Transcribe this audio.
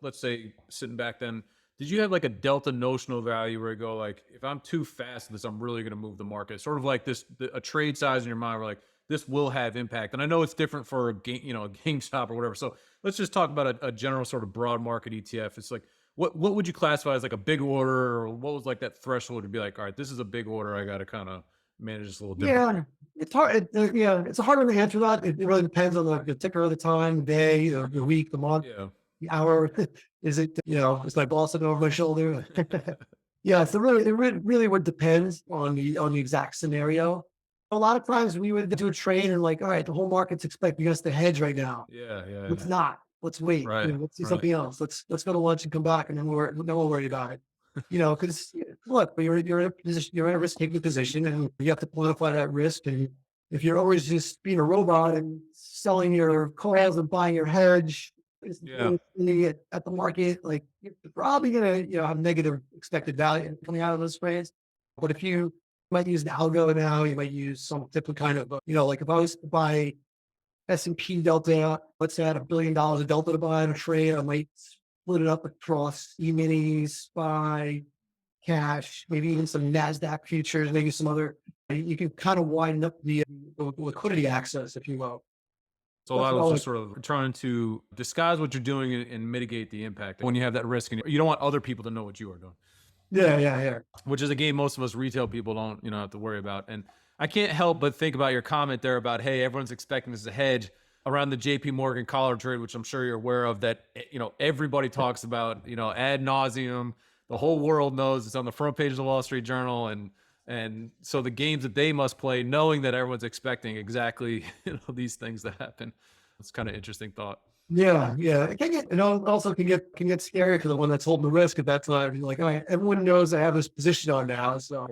let's say sitting back then, did you have like a delta notional value where you go like, if I'm too fast at this, I'm really going to move the market? Sort of like this, a trade size in your mind where like this will have impact. And I know it's different for a game, a GameStop or whatever. So let's just talk about a general sort of broad market ETF. It's like, what would you classify as like a big order, or what was like that threshold to be like, all right, this is a big order. I got to kind of manage this a little different. Yeah, it's hard. Yeah, it's a hard one to answer that. It really depends on the ticker of the time, the day, the week, the month, Yeah. the hour. Is it, is my boss looking over my shoulder? Yeah, so really would depend on the exact scenario. A lot of times we would do a trade and like, all right, the whole market's expecting us to hedge right now. Yeah. Yeah. Let's not. Let's wait. Right. Let's do Right. something else. Let's go to lunch and come back, and then we'll worry about it. Because look, you're in a position, you're in a risk taking position, and you have to quantify that risk. And if you're always just being a robot and selling your calls and buying your hedge Yeah. at the market, like you're probably gonna have negative expected value coming out of those trades. But if you might use an algo now, you might use some different kind of like if I was to buy S&P Delta, let's say I had $1 billion of Delta to buy in a trade, I might split it up across E-minis, SPY, cash, maybe even some NASDAQ futures, maybe some other, you can kind of widen up the liquidity access, if you will. So a That's lot what of I it's would, just sort of trying to disguise what you're doing and mitigate the impact when you have that risk, and you don't want other people to know what you are doing, yeah. which is a game most of us retail people don't, have to worry about. And I can't help but think about your comment there about, hey, everyone's expecting this to hedge around the JP Morgan collar trade, which I'm sure you're aware of, that, everybody talks about, ad nauseum. The whole world knows it's on the front page of the Wall Street Journal. And so the games that they must play, knowing that everyone's expecting exactly, these things to happen. It's kind of interesting thought. Yeah. It can get, also can get scary for the one that's holding the risk at that time. You're like, all right, everyone knows I have this position on now. So